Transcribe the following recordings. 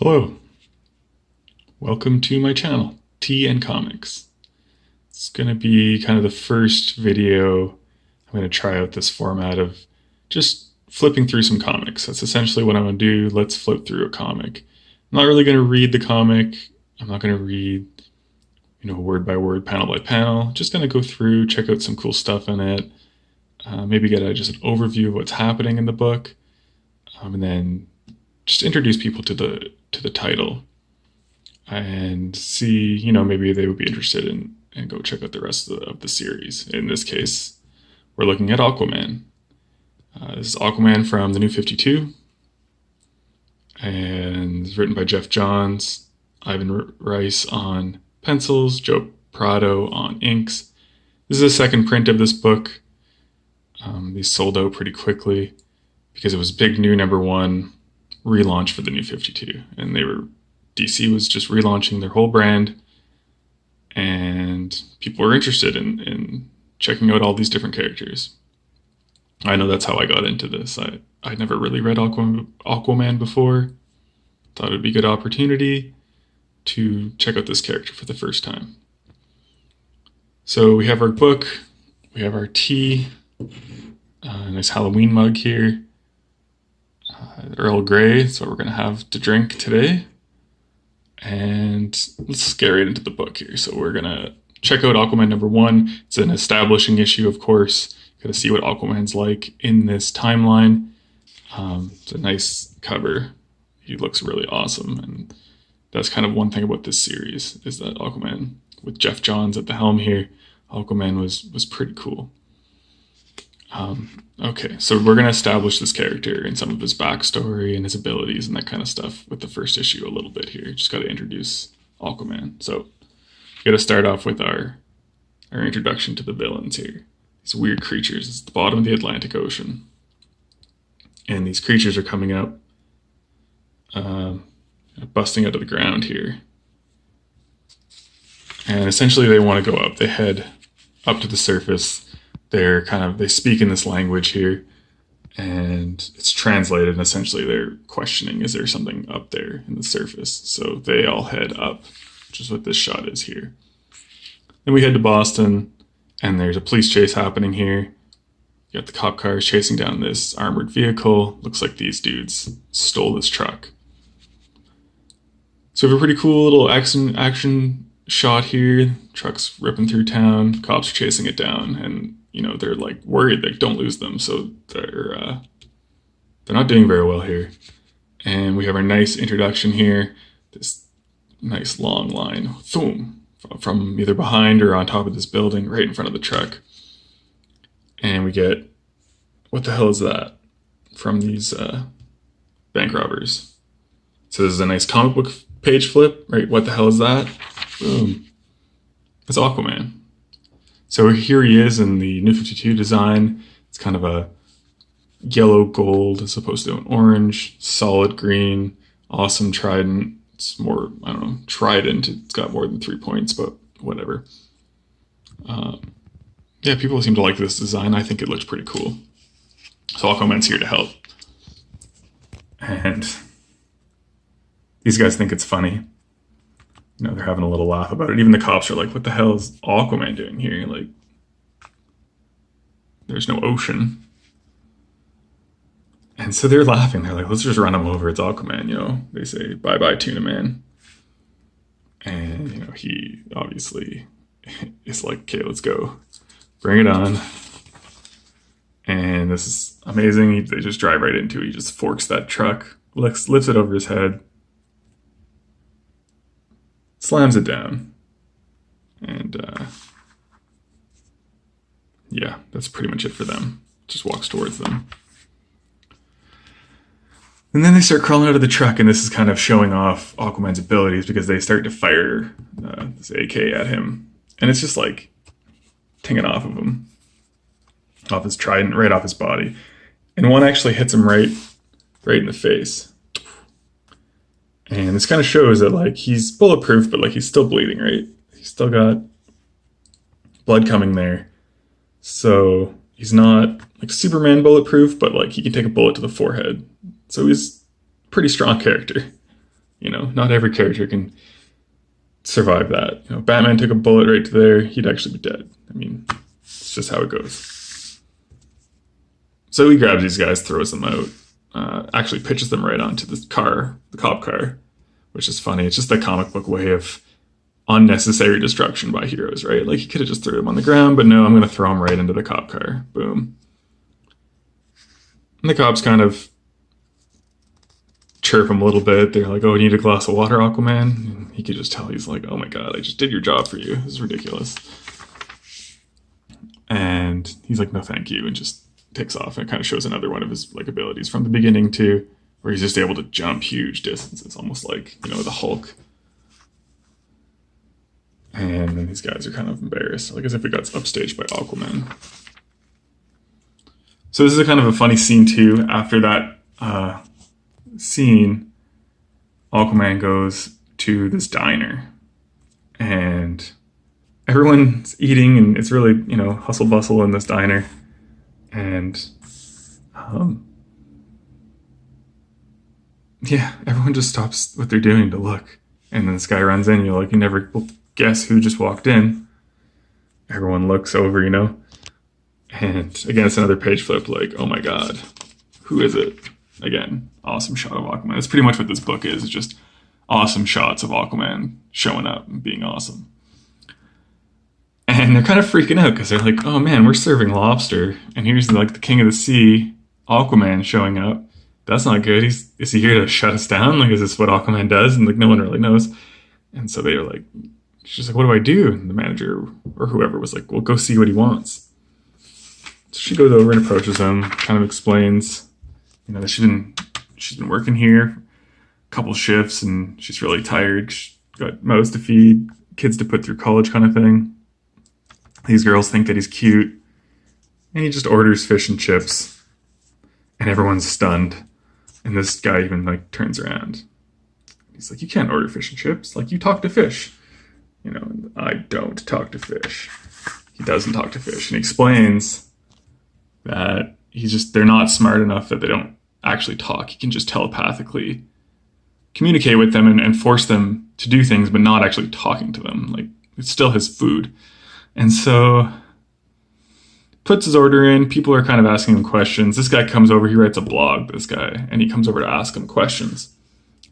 Hello, welcome to my channel, Tea&Comics. It's going to be kind of the first video I'm going to try out this format of just flipping through some comics. That's essentially what I'm going to do. Let's flip through a comic. I'm not really going to read the comic. I'm not going to read, word by word, panel by panel. Just going to go through, check out some cool stuff in it, maybe get just an overview of what's happening in the book, and then just introduce people to the title and see, maybe they would be interested in and go check out the rest of the series. In this case, we're looking at Aquaman. This is Aquaman from the New 52, and it's written by Jeff Johns, Ivan Rice on pencils, Joe Prado on inks. This is a second print of this book. These sold out pretty quickly because it was big new #1 relaunch for the New 52, and DC was just relaunching their whole brand, and people were interested in checking out all these different characters. I know that's how I got into this. I never really read Aquaman before. Thought it would be a good opportunity to check out this character for the first time. So we have our book, we have our tea, a nice Halloween mug here. Earl Grey is what we're going to have to drink today. And let's get right into the book here. So we're going to check out Aquaman #1. It's an establishing issue, of course. Got to see what Aquaman's like in this timeline. It's a nice cover. He looks really awesome. And that's kind of one thing about this series, is that Aquaman, with Jeff Johns at the helm here, Aquaman was pretty cool. Okay, so we're going to establish this character and some of his backstory and his abilities and that kind of stuff with the first issue a little bit here. Just got to introduce Aquaman. So we got to start off with our introduction to the villains here. These weird creatures. It's the bottom of the Atlantic Ocean. And these creatures are coming up, busting out of the ground here. And essentially they want to go up. They head up to the surface. They speak in this language here, and it's translated, and essentially they're questioning, is there something up there in the surface? So they all head up, which is what this shot is here. Then we head to Boston, and there's a police chase happening here. You got the cop cars chasing down this armored vehicle. Looks like these dudes stole this truck. So we have a pretty cool little action shot here. Truck's ripping through town, cops are chasing it down, and they're like worried they don't lose them, so they're not doing very well here. And we have our nice introduction here, this nice long line, boom, from either behind or on top of this building, right in front of the truck. And we get, what the hell is that? From these bank robbers. So this is a nice comic book page flip, right? What the hell is that? Boom. It's Aquaman. So here he is in the New 52 design. It's kind of a yellow gold as opposed to an orange, solid green, awesome trident. It's more, trident. It's got more than 3 points, but whatever. Yeah, people seem to like this design. I think it looks pretty cool. So Aquaman's here to help. And these guys think it's funny. They're having a little laugh about it. Even the cops are like, what the hell is Aquaman doing here? Like, there's no ocean. And so they're laughing. They're like, let's just run him over. It's Aquaman, They say, bye-bye, Tuna Man. And, he obviously is like, okay, let's go. Bring it on. And this is amazing. They just drive right into it. He just forks that truck, lifts it over his head, slams it down, and yeah, that's pretty much it for them. Just walks towards them. And then they start crawling out of the truck, and this is kind of showing off Aquaman's abilities because they start to fire this AK at him. And it's just like tinging off of him, off his trident, right off his body. And one actually hits him right in the face. And this kind of shows that, like, he's bulletproof, but, like, he's still bleeding, right? He's still got blood coming there. So he's not, like, Superman bulletproof, but, like, he can take a bullet to the forehead. So he's a pretty strong character. You know, not every character can survive that. You know, Batman took a bullet right to there, he'd actually be dead. I mean, it's just how it goes. So he grabs these guys, throws them out, actually pitches them right onto the cop car, which is funny. It's just the comic book way of unnecessary destruction by heroes, right? Like, he could have just threw them on the ground, but no, I'm going to throw them right into the cop car. Boom. And the cops kind of chirp him a little bit. They're like, oh, you need a glass of water, Aquaman? And he could just tell he's like, oh my god, I just did your job for you. This is ridiculous. And he's like, no thank you, and just takes off. And it kind of shows another one of his like abilities from the beginning too, where he's just able to jump huge distances, almost like, you know, the Hulk. And then these guys are kind of embarrassed, like as if it got upstaged by Aquaman. So this is a kind of a funny scene too. After that scene, Aquaman goes to this diner, and everyone's eating, and it's really, you know, hustle bustle in this diner. And yeah, everyone just stops what they're doing to look. And then this guy runs in, you're like, you never will guess who just walked in. Everyone looks over, you know. And again, it's another page flip, like, oh my god, who is it? Again, awesome shot of Aquaman. That's pretty much what this book is. It's just awesome shots of Aquaman showing up and being awesome. And they're kind of freaking out because they're like, oh man, we're serving lobster, and here's like the king of the sea, Aquaman, showing up. That's not good. Is he here to shut us down? Like, is this what Aquaman does? And like, no one really knows. And so they were like, she's like, what do I do? And the manager or whoever was like, well, go see what he wants. So she goes over and approaches him, kind of explains, you know, that she's been working here a couple shifts and she's really tired. She's got mouths to feed, kids to put through college, kind of thing. These girls think that he's cute, and he just orders fish and chips, and everyone's stunned. And this guy even like turns around. He's like, you can't order fish and chips. Like, you talk to fish. You know, I don't talk to fish. He doesn't talk to fish. And he explains that they're not smart enough that they don't actually talk. He can just telepathically communicate with them and force them to do things, but not actually talking to them. Like, it's still his food. And so puts his order in. People are kind of asking him questions. This guy comes over. He writes a blog, this guy, and he comes over to ask him questions.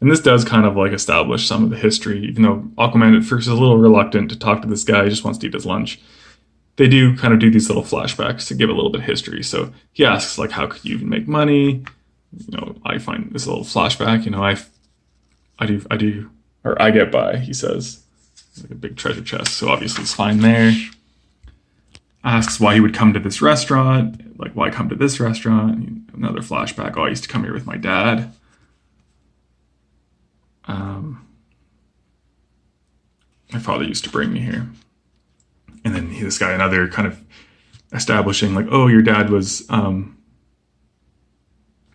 And this does kind of like establish some of the history, even though Aquaman at first is a little reluctant to talk to this guy. He just wants to eat his lunch. They do kind of do these little flashbacks to give a little bit of history. So he asks, like, how could you even make money? You know, I find this little flashback, you know, I get by, he says. It's like a big treasure chest. So obviously it's fine there. Asks why he would come to this restaurant. Like, why come to this restaurant? Another flashback. Oh, I used to come here with my dad. My father used to bring me here. And then this guy, another kind of establishing, like, oh, your dad was, the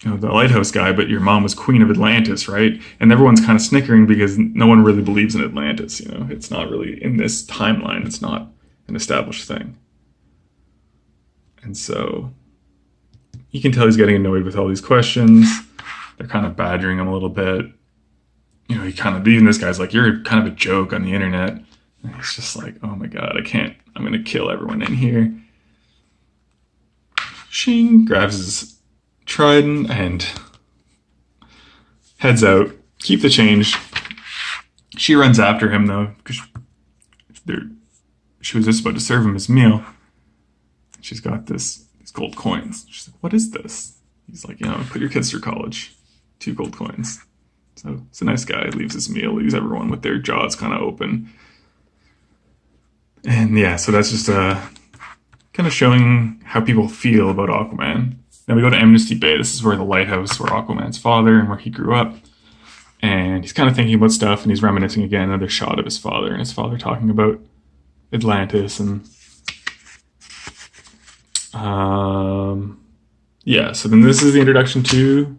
lighthouse guy, but your mom was Queen of Atlantis, right? And everyone's kind of snickering because no one really believes in Atlantis, you know? It's not really in this timeline. It's not an established thing. And so you can tell he's getting annoyed with all these questions. They're kind of badgering him a little bit. You know, even this guy's like, you're kind of a joke on the internet. And he's just like, oh my god, I'm going to kill everyone in here. Shing grabs his Trident and heads out. Keep the change. She runs after him though, because she was just about to serve him his meal. She's got these gold coins. She's like, what is this? He's like, put your kids through college. 2 gold coins. So it's a nice guy. Leaves his meal, leaves everyone with their jaws kind of open. And yeah, so that's just kind of showing how people feel about Aquaman. Then we go to Amnesty Bay. This is where the lighthouse, where Aquaman's father and where he grew up. And he's kind of thinking about stuff, and he's reminiscing again, another shot of his father, and his father talking about Atlantis. And so then this is the introduction to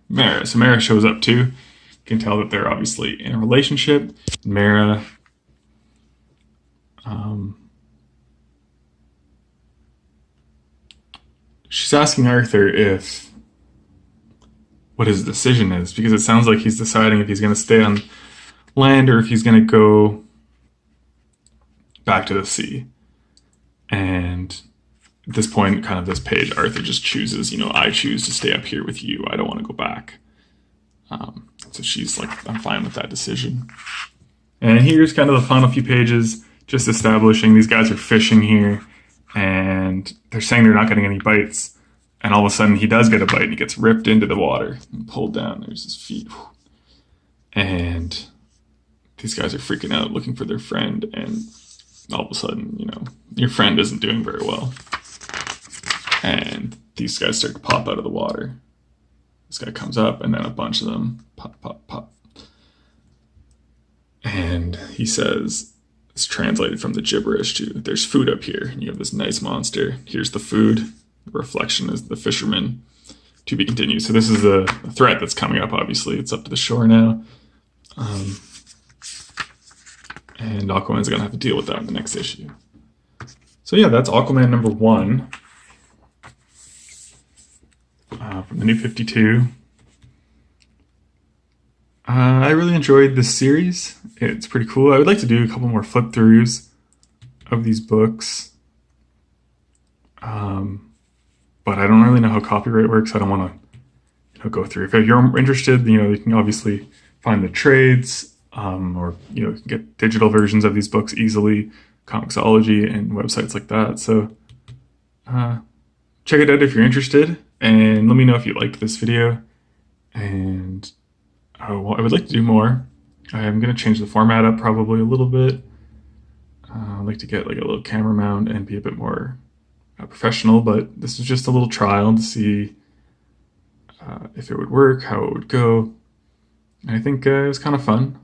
Mara. So Mara shows up too. You can tell that they're obviously in a relationship. Mara she's asking Arthur if what his decision is, because it sounds like he's deciding if he's going to stay on land or if he's going to go back to the sea. And at this point, kind of this page, Arthur just chooses, I choose to stay up here with you. I don't want to go back. So she's like, I'm fine with that decision. And here's kind of the final few pages, just establishing these guys are fishing here, and they're saying they're not getting any bites. And all of a sudden, he does get a bite, and he gets ripped into the water and pulled down. There's his feet. And these guys are freaking out, looking for their friend, and all of a sudden, your friend isn't doing very well. And these guys start to pop out of the water. This guy comes up, and then a bunch of them pop, pop, pop. And he says, it's translated from the gibberish to, there's food up here. And you have this nice monster. Here's the food. The reflection is the fisherman. To be continued. So this is a threat that's coming up, obviously. It's up to the shore now. And Aquaman's going to have to deal with that in the next issue. So yeah, that's Aquaman number 1. From the New 52. I really enjoyed this series. It's pretty cool. I would like to do a couple more flip throughs of these books. But I don't really know how copyright works. I don't want to go through. If you're interested, you can obviously find the trades, or you can get digital versions of these books easily, Comixology and websites like that. So check it out if you're interested, and let me know if you liked this video. And I would like to do more. I'm going to change the format up probably a little bit. I'd like to get like a little camera mount and be a bit more professional, but this is just a little trial to see if it would work, how it would go. And I think it was kind of fun.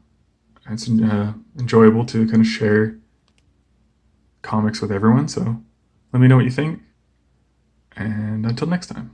It's enjoyable to kind of share comics with everyone, so let me know what you think. And until next time.